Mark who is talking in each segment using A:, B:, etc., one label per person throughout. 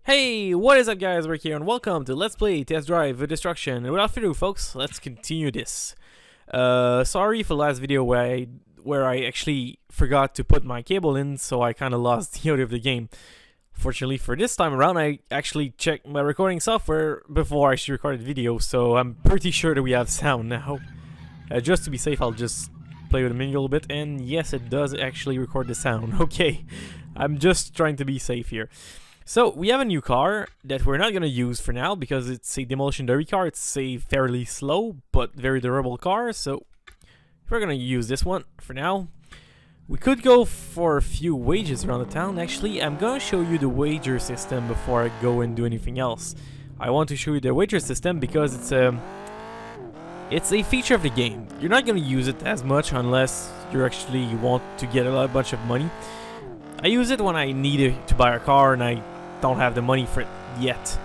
A: Hey, what is up guys, we're here and welcome to Let's Play Test Drive Destruction. And without further ado folks, let's continue this. Sorry for the last video where I actually forgot to put my cable in, so I kinda lost the audio of the game. Fortunately for this time around, I actually checked my recording software before I actually recorded the video, so I'm pretty sure that we have sound now. Just to be safe, I'll just play with the menu a little bit, and yes, it does actually record the sound. Okay, I'm just trying to be safe here. So, we have a new car that we're not going to use for now because it's a demolition derby car. It's a fairly slow but very durable car, so we're going to use this one for now. We could go for a few wages around the town. Actually, I'm going to show you the wager system before I go and do anything else. I want to show you the wager system because it's a feature of the game. You're not going to use it as much unless you actually want to get a bunch of money. I use it when I need to buy a car and I don't have the money for it yet.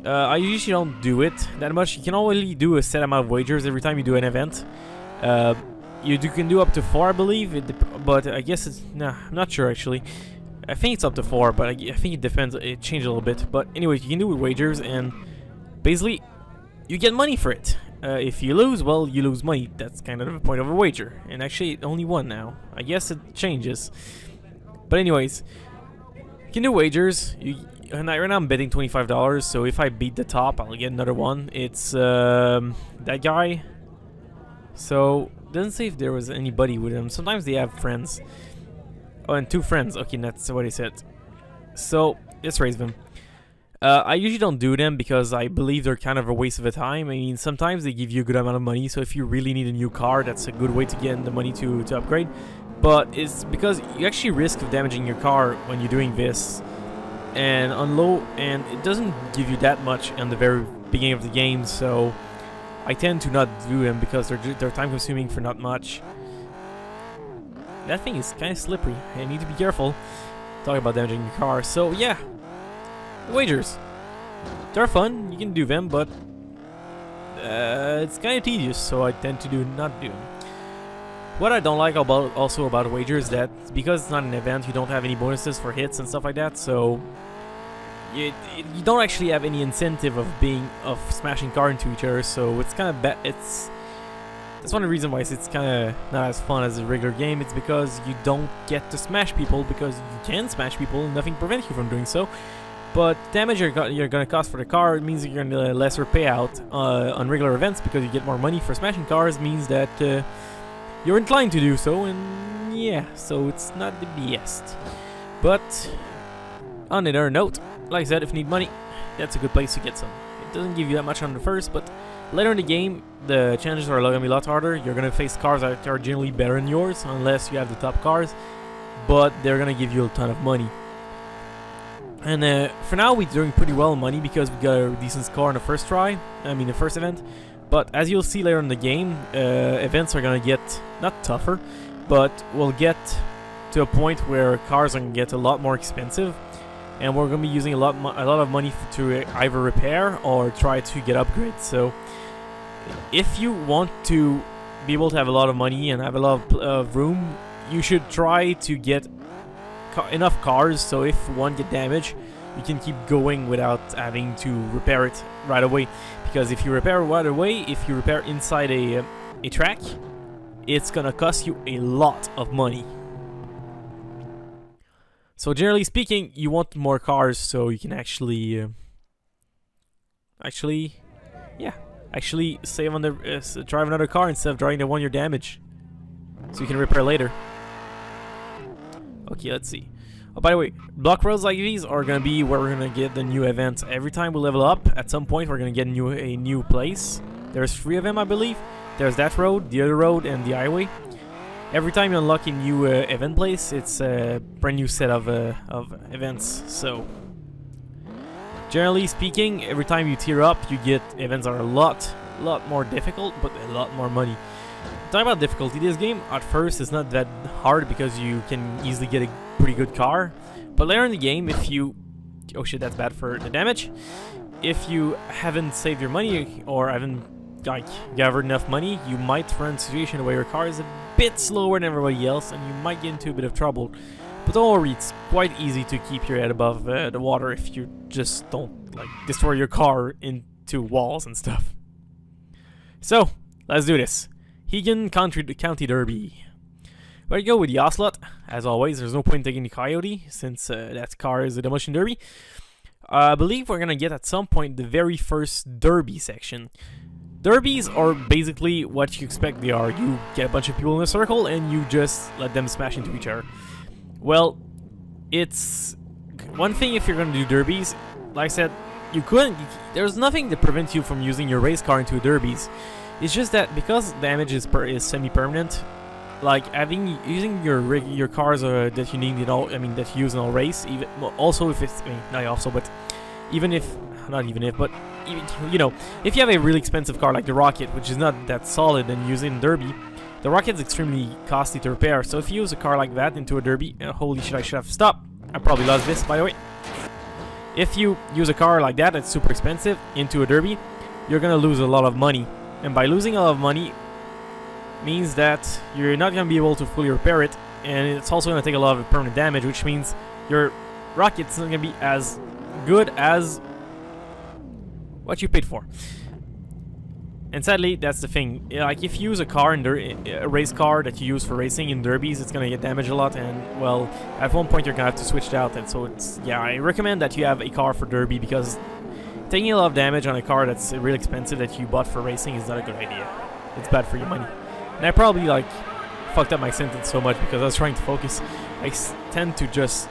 A: I usually don't do it that much. You can only do a set amount of wagers every time you do an event. You can do up to 4, I believe, but I guess it's... Nah, I'm not sure actually. I think it's up to 4, but I think it depends. It changes a little bit. But anyways, you can do wagers and basically you get money for it. If you lose, well, you lose money. That's kind of the point of a wager. And actually, only one now. I guess it changes. But anyways, you can do wagers. Right now I'm betting $25, so if I beat the top, I'll get another one. It's that guy. So, doesn't say if there was anybody with him. Sometimes they have friends. Oh, and 2 friends. Okay, that's what he said. So, let's raise them. I usually don't do them because I believe they're kind of a waste of the time. I mean, sometimes they give you a good amount of money, so if you really need a new car, that's a good way to get the money to upgrade. But it's because you actually risk of damaging your car when you're doing this, and on low, and it doesn't give you that much in the very beginning of the game, so I tend to not do them because they're time consuming for not much. That thing is kind of slippery, and you need to be careful. Talk about damaging your car. So yeah, the wagers, they're fun, you can do them, but it's kind of tedious, so I tend to not do them. What I don't like also about wagers is that because it's not an event, you don't have any bonuses for hits and stuff like that, so you don't actually have any incentive of smashing car into each other, so it's kind of bad. That's one of the reasons why it's kind of not as fun as a regular game. It's because you don't get to smash people, because you can smash people and nothing prevents you from doing so. But damage you're gonna cost for the car means you're gonna lesser payout on regular events, because you get more money for smashing cars means that you're inclined to do so, and yeah, so it's not the best. But on another note, like I said, if you need money, that's a good place to get some. It doesn't give you that much on the first, but later in the game, the challenges are going to be a lot harder. You're going to face cars that are generally better than yours, unless you have the top cars, but they're going to give you a ton of money. And for now, we're doing pretty well on money because we got a decent score on the first try, the first event. But as you'll see later in the game, events are going to get, not tougher, but we'll get to a point where cars are going to get a lot more expensive, and we're going to be using a lot of money to either repair or try to get upgrades. So if you want to be able to have a lot of money and have a lot of room, you should try to get enough cars so if one get damaged, you can keep going without having to repair it right away. Because if you repair right away, if you repair inside a track, it's gonna cost you a lot of money. So generally speaking, you want more cars so you can actually save on the drive another car instead of driving the one you're damaged, so you can repair later. Okay, let's see. Oh, by the way, block roads like these are going to be where we're going to get the new events. Every time we level up, at some point we're going to get a new place. There's 3 of them, I believe. There's that road, the other road, and the highway. Every time you unlock a new event place, it's a brand new set of events. So, generally speaking, every time you tier up, you get events that are a lot more difficult, but a lot more money. Talking about difficulty, this game at first is not that hard because you can easily get a pretty good car, but later in the game, if you... Oh shit, that's bad for the damage. If you haven't saved your money or haven't gathered enough money, you might run into a situation where your car is a bit slower than everybody else and you might get into a bit of trouble. But don't worry, it's quite easy to keep your head above the water if you just don't like destroy your car into walls and stuff. So let's do this. Hagen County Derby. We're gonna go with the Ocelot. As always, there's no point taking the Coyote since that car is a demolition derby. I believe we're gonna get at some point the very first derby section. Derbies are basically what you expect they are. You get a bunch of people in a circle and you just let them smash into each other. Well, it's one thing if you're gonna do derbies. Like I said, you couldn't. There's nothing that prevents you from using your race car into derbies. It's just that because damage is semi-permanent, like using your cars that you need in all. I mean that you use in all race. Even also if it's not also, but even if you know, if you have a really expensive car like the Rocket, which is not that solid and use it in derby, the Rocket's extremely costly to repair. So if you use a car like that into a derby, holy shit, I should have stopped. I probably lost this, by the way. If you use a car like that that's super expensive into a derby, you're gonna lose a lot of money. And by losing a lot of money means that you're not gonna be able to fully repair it, and it's also gonna take a lot of permanent damage, which means your Rocket's not gonna be as good as what you paid for. And sadly, that's the thing. Like, if you use a car in a race car that you use for racing in derbies, it's gonna get damaged a lot, and well, at one point you're gonna have to switch it out. And so it's, yeah, I recommend that you have a car for derby, because taking a lot of damage on a car that's really expensive that you bought for racing is not a good idea. It's bad for your money. And I probably like fucked up my sentence so much because I was trying to focus. I tend to just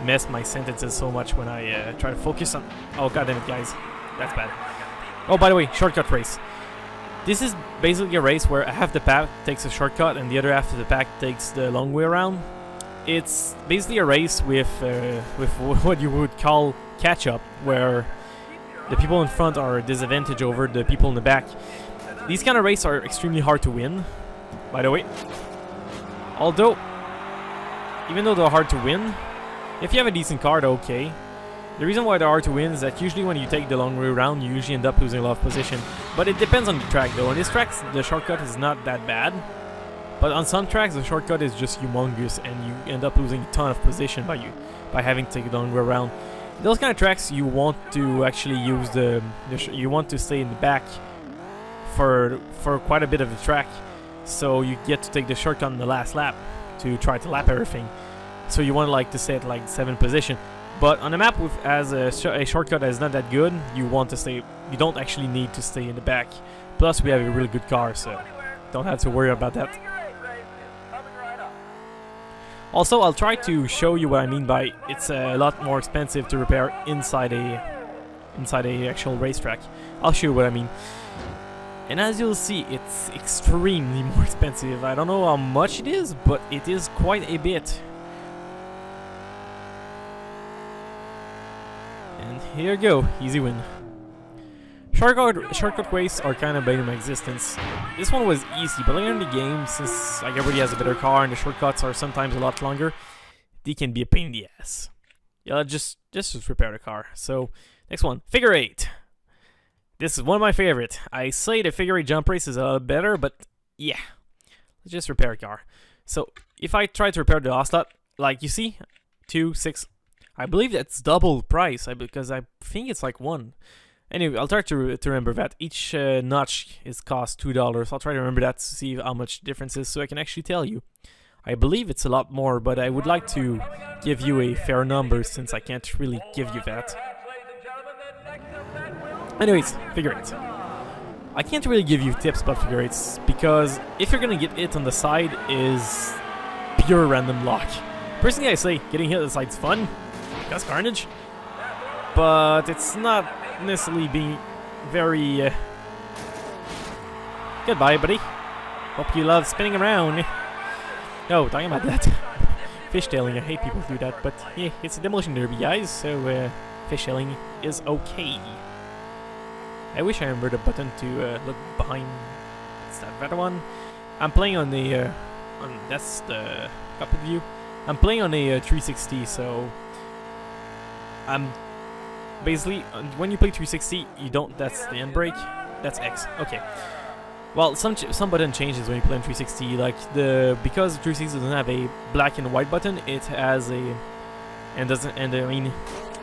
A: mess my sentences so much when I try to focus on. Oh god damn it, guys, that's bad. Oh, by the way, shortcut race. This is basically a race where half the pack takes a shortcut and the other half of the pack takes the long way around. It's basically a race with what you would call catch-up, where the people in front are a disadvantage over the people in the back. These kind of races are extremely hard to win, by the way. Although, even though they're hard to win, if you have a decent car, they're okay. The reason why they're hard to win is that usually when you take the long way around, you usually end up losing a lot of position. But it depends on the track though. On this track, the shortcut is not that bad. But on some tracks, the shortcut is just humongous and you end up losing a ton of position by having to take the long way around. Those kind of tracks, you want to actually use you want to stay in the back for quite a bit of the track. So you get to take the shortcut on the last lap to try to lap everything. So you want like to stay at like 7th position. But on a map with a shortcut that is not that good, you want to stay. You don't actually need to stay in the back. Plus, we have a really good car, so don't have to worry about that. Also, I'll try to show you what I mean by it's a lot more expensive to repair inside a actual racetrack. I'll show you what I mean. And as you'll see, it's extremely more expensive. I don't know how much it is, but it is quite a bit. And here you go, easy win. Shortcut races are kind of bane of my existence. This one was easy, but later in the game, since like everybody has a better car and the shortcuts are sometimes a lot longer, they can be a pain in the ass. Yeah, just repair the car. So next one, figure 8. This is one of my favorite. I say the figure 8 jump race is a lot better, but yeah, let's just repair a car. So if I try to repair the Ocelot, like you see, 2, 6. I believe that's double price because I think it's like 1. Anyway, I'll try to remember that. Each notch is cost $2. I'll try to remember that to see how much the difference is so I can actually tell you. I believe it's a lot more, but I would like to give you a fair number since I can't really give you that. Anyways, figure 8. I can't really give you tips about figure 8s because if you're gonna get hit on the side is pure random luck. Personally, I say getting hit on the side is fun. That's carnage, but it's not necessarily being very goodbye, buddy. Hope you love spinning around. No, talking about that. Fishtailing, I hate people who do that, but yeah, it's a demolition derby, guys, so fishtailing is okay. I wish I remembered the button to look behind. It's that better one. I'm playing on the that's the cockpit view. I'm playing on a 360, so I'm basically when you play 360, you don't. That's the handbrake. That's X. Okay. Well, some button changes when you play on 360. Like because 360 doesn't have a black and white button, it has a and doesn't and I mean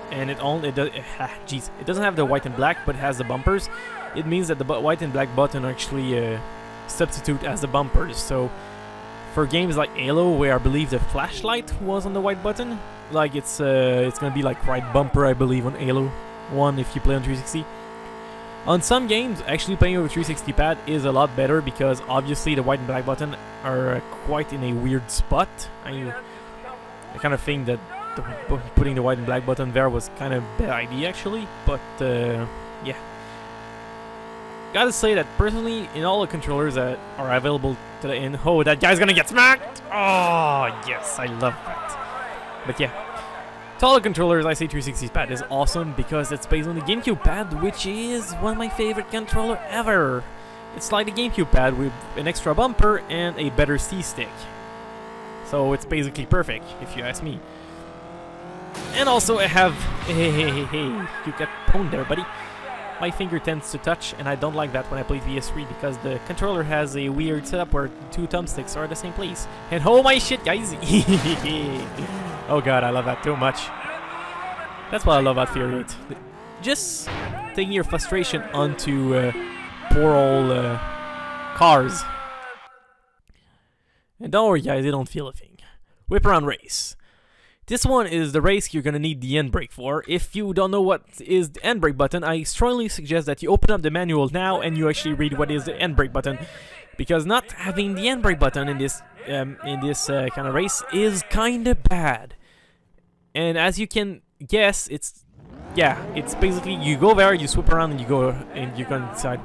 A: and it only it does jeez it doesn't have the white and black, but it has the bumpers. It means that the white and black button are actually substitute as the bumpers. So for games like Halo, where I believe the flashlight was on the white button, like it's gonna be like right bumper, I believe, on Halo 1 if you play on 360. On some games, actually playing with a 360 pad is a lot better because obviously the white and black button are quite in a weird spot. I kind of think that putting the white and black button there was kind of a bad idea actually, but yeah. Gotta say that personally, in all the controllers that are available to the end, oh, that guy's gonna get smacked! Oh, yes, I love that. But yeah. To all the controllers, I say 360 pad is awesome because it's based on the GameCube pad, which is one of my favorite controller ever. It's like the GameCube pad with an extra bumper and a better C-stick. So it's basically perfect, if you ask me. And also I have... Hey, you got pwned there, buddy. My finger tends to touch, and I don't like that when I play PS3 because the controller has a weird setup where two thumbsticks are at the same place. And oh my shit, guys! Oh god, I love that too much. That's what I love about Fury 8. Just taking your frustration onto poor old cars. And don't worry guys, you don't feel a thing. Whip around race. This one is the race you're gonna need the handbrake for. If you don't know what is the handbrake button, I strongly suggest that you open up the manual now and you actually read what is the handbrake button. Because not having the handbrake button in this kind of race is kinda bad. And as you can guess, it's basically you go there, you swoop around, and you go inside.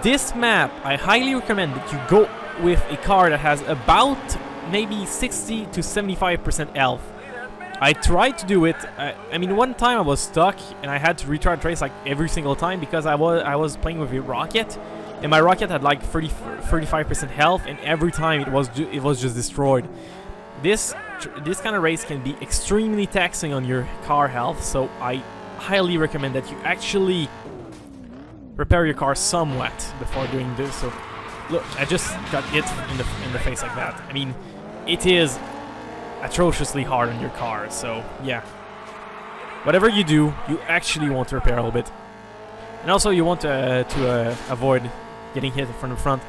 A: This map, I highly recommend that you go with a car that has about maybe 60 to 75% health. I tried to do it. I mean, one time I was stuck and I had to retry race like every single time because I was playing with a rocket, and my rocket had like 35% health, and every time it was just destroyed. This kind of race can be extremely taxing on your car health, so I highly recommend that you actually repair your car somewhat before doing this. So look, I just got hit in the face like that. I mean, it is atrociously hard on your car, so yeah. Whatever you do, you actually want to repair a little bit. And also you want to avoid getting hit from the front.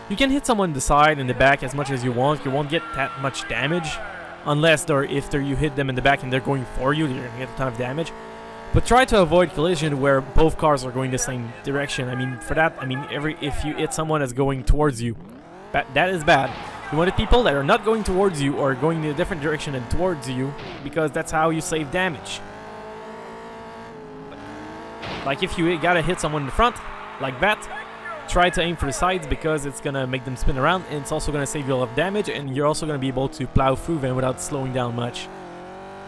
A: You can hit someone in the side and the back as much as you want. You won't get that much damage, unless you hit them in the back and they're going for you, you're gonna get a ton of damage. But try to avoid collision where both cars are going the same direction. I mean, for that, I mean, if you hit someone that's going towards you, that is bad. You wanted people that are not going towards you or going in a different direction than towards you, because that's how you save damage. Like if you gotta hit someone in the front, like that, try to aim for the sides because it's gonna make them spin around, and it's also gonna save you a lot of damage, and you're also gonna be able to plow through them without slowing down much.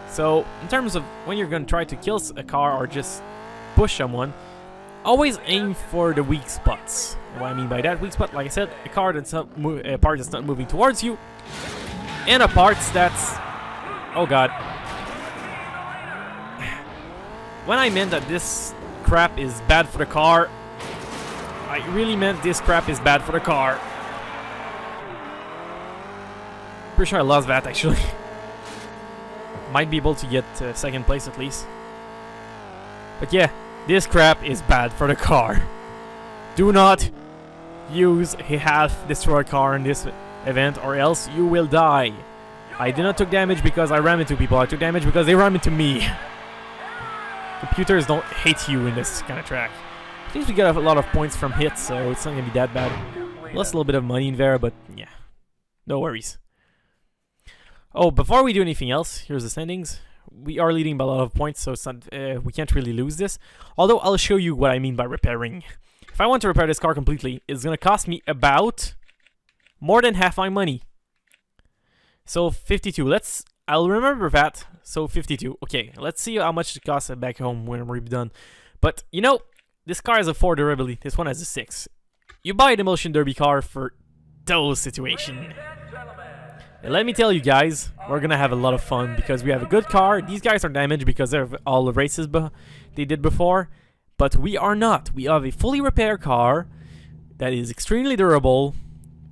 A: So in terms of when you're gonna try to kill a car or just push someone, always aim for the weak spots. And what I mean by that weak spot, like I said, a part that's not moving towards you, and a part that's, oh god. When I meant that this crap is bad for the car, I really meant this crap is bad for the car. Pretty sure I lost that actually. Might be able to get second place at least. But yeah, this crap is bad for the car. Do not use a half-destroyed car in this event, or else you will die. I did not take damage because I ran into people. I took damage because they ran into me. Computers don't hate you in this kind of track. At least we got a lot of points from hits, so it's not gonna be that bad. Lost a little bit of money in there, but yeah, no worries. Oh, before we do anything else, here's the standings. We are leading by a lot of points, so it's not, we can't really lose this. Although I'll show you what I mean by repairing. If I want to repair this car completely, it's gonna cost me about more than half my money. So 52. I'll remember that. So 52. Okay, let's see how much it costs back home when we're done. But you know, this car has a 4 durability. This one has a 6. You buy a demolition derby car for those situations. And let me tell you guys, we're gonna have a lot of fun because we have a good car. These guys are damaged because of all the races they did before, but we are not. We have a fully repaired car that is extremely durable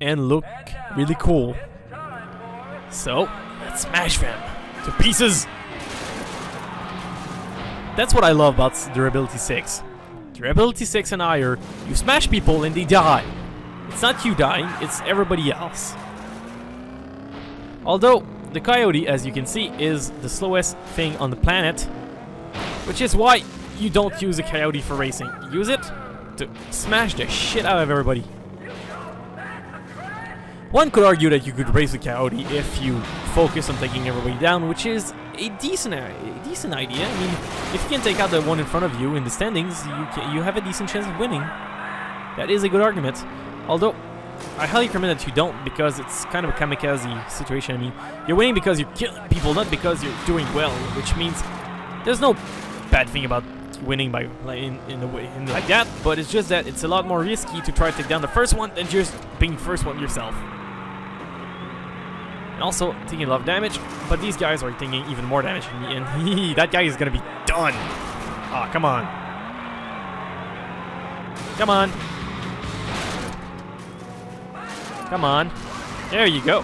A: and look really cool. So, let's smash them to pieces. That's what I love about Durability 6. Durability 6 and higher, you smash people and they die. It's not you dying, it's everybody else. Although, the coyote, as you can see, is the slowest thing on the planet, which is why you don't use a coyote for racing. Use it to smash the shit out of everybody. One could argue that you could race a coyote if you focus on taking everybody down, which is a decent idea. I mean, if you can take out the one in front of you in the standings, you have a decent chance of winning. That is a good argument. Although, I highly recommend that you don't, because it's kind of a kamikaze situation. I mean, you're winning because you're killing people, not because you're doing well, which means there's no bad thing about winning by in like that, but it's just that it's a lot more risky to try to take down the first one than just being first one yourself. And also taking a lot of damage, but these guys are taking even more damage in the end. That guy is gonna be done. Ah, come on. Come on. Come on. There you go.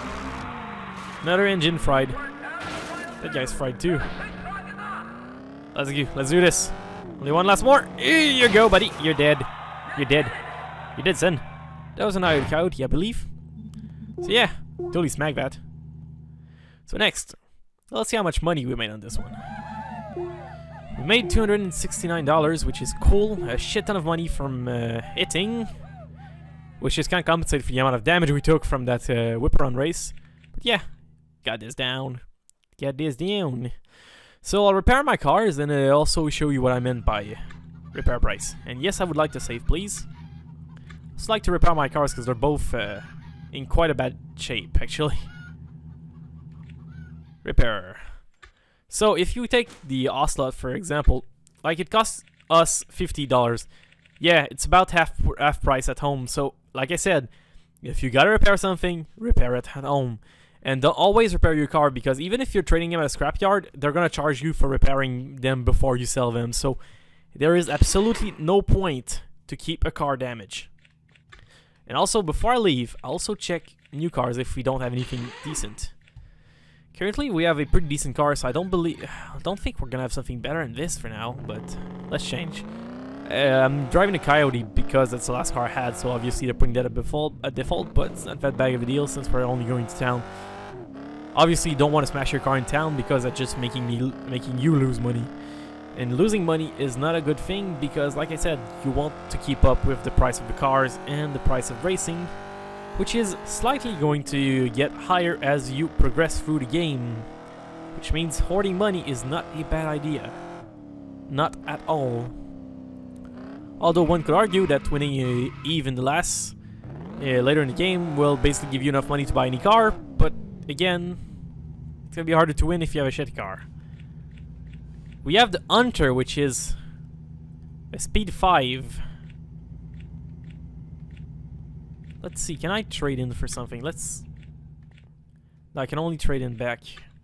A: Another engine fried. That guy's fried too. Let's go. Let's do this. Only one last more. Here you go, buddy. You're dead. You're dead. You're dead, son. That was another coyote, I believe. So yeah, totally smack that. So next, let's see how much money we made on this one. We made $269, which is cool. A shit ton of money from hitting, which is kind of compensated for the amount of damage we took from that whip-around race. But yeah, got this down. Got this down. So I'll repair my cars and also show you what I meant by repair price. And yes, I would like to save, please. I'd just like to repair my cars because they're both in quite a bad shape, actually. Repair. So if you take the Ocelot, for example, like it costs us $50. Yeah, it's about half price at home. So like I said, if you gotta repair something, repair it at home. And don't always repair your car, because even if you're trading them at a scrapyard, they're gonna charge you for repairing them before you sell them. So there is absolutely no point to keep a car damaged. And also, before I leave, I also check new cars if we don't have anything decent. Currently, we have a pretty decent car, so I don't think we're gonna have something better than this for now. But let's change. I'm driving a Coyote because that's the last car I had, so obviously they're putting that at default, but it's not that big of a deal since we're only going to town. Obviously, you don't want to smash your car in town because that's just making you lose money. And losing money is not a good thing because, like I said, you want to keep up with the price of the cars and the price of racing, which is slightly going to get higher as you progress through the game. Which means hoarding money is not a bad idea. Not at all. Although one could argue that winning Eve in the last later in the game will basically give you enough money to buy any car, but again, it's gonna be harder to win if you have a shitty car. We have the Hunter, which is a speed 5. Let's see, can I trade in for something? No, I can only trade in back.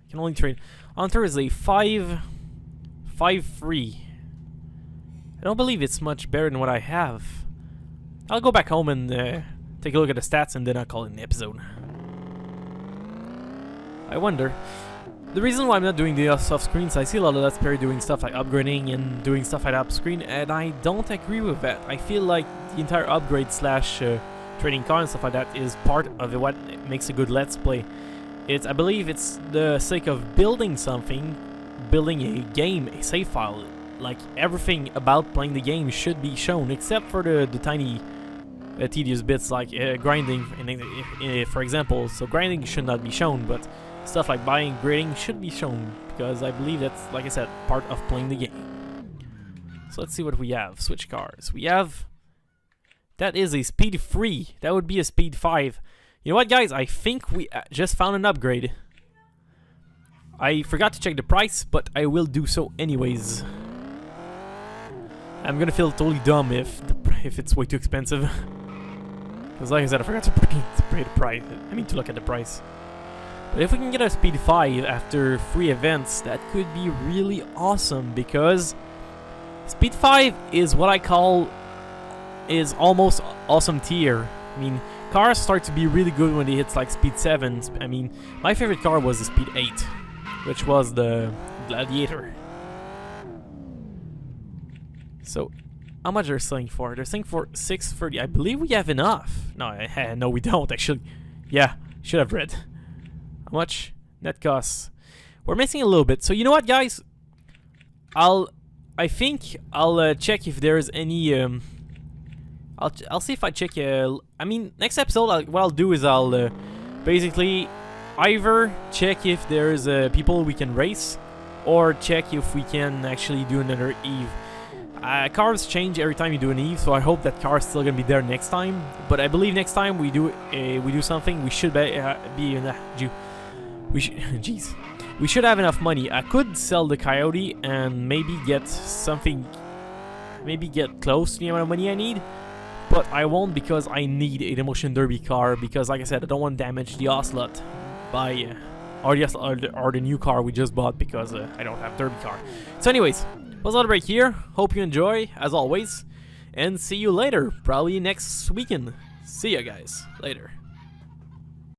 A: I can only trade. Hunter is a 5.3. I don't believe it's much better than what I have. I'll go back home and take a look at the stats and then I'll call it an episode. I wonder. The reason why I'm not doing the off screen is I see a lot of Let's Play doing stuff like upgrading and doing stuff like up screen, and I don't agree with that. I feel like the entire upgrade slash trading car and stuff like that is part of what makes a good Let's Play. I believe it's the sake of building something, building a game, a save file. Like, everything about playing the game should be shown, except for the tiny tedious bits like grinding, for example. So grinding should not be shown, but stuff like buying, grading should be shown, because I believe that's, like I said, part of playing the game. So let's see what we have. Switch cars. We have... That is a speed 3. That would be a speed 5. You know what, guys? I think we just found an upgrade. I forgot to check the price, but I will do so anyways. I'm gonna feel totally dumb if it's way too expensive. Because like I said, I forgot to pay the price. I mean, to look at the price. But if we can get a speed 5 after 3 events, that could be really awesome, because speed 5 is what I call is almost awesome tier. I mean, cars start to be really good when they hit like speed 7. I mean, my favorite car was the speed 8, which was the Gladiator. So, how much they're selling for? They're selling for 630. I believe we have enough. No, no, we don't actually. Yeah, should have read. How much? Net costs. We're missing a little bit. So you know what, guys? I think I'll check if there's any. I'll see if I check. I mean, next episode, what I'll do is I'll basically either check if there's people we can race, or check if we can actually do another Eve. Cars change every time you do an Eve, so I hope that car is still gonna be there next time. But I believe next time we do something, we should be jeez, we should have enough money. I could sell the coyote and maybe get something, maybe get close to the amount of money I need. But I won't, because I need a Demolition Derby car, because like I said, I don't want to damage the Ocelot by or the new car we just bought, because I don't have Derby car. So anyways, was Hailtothebreak here. Hope you enjoy, as always, and see you later, probably next weekend. See ya, guys. Later.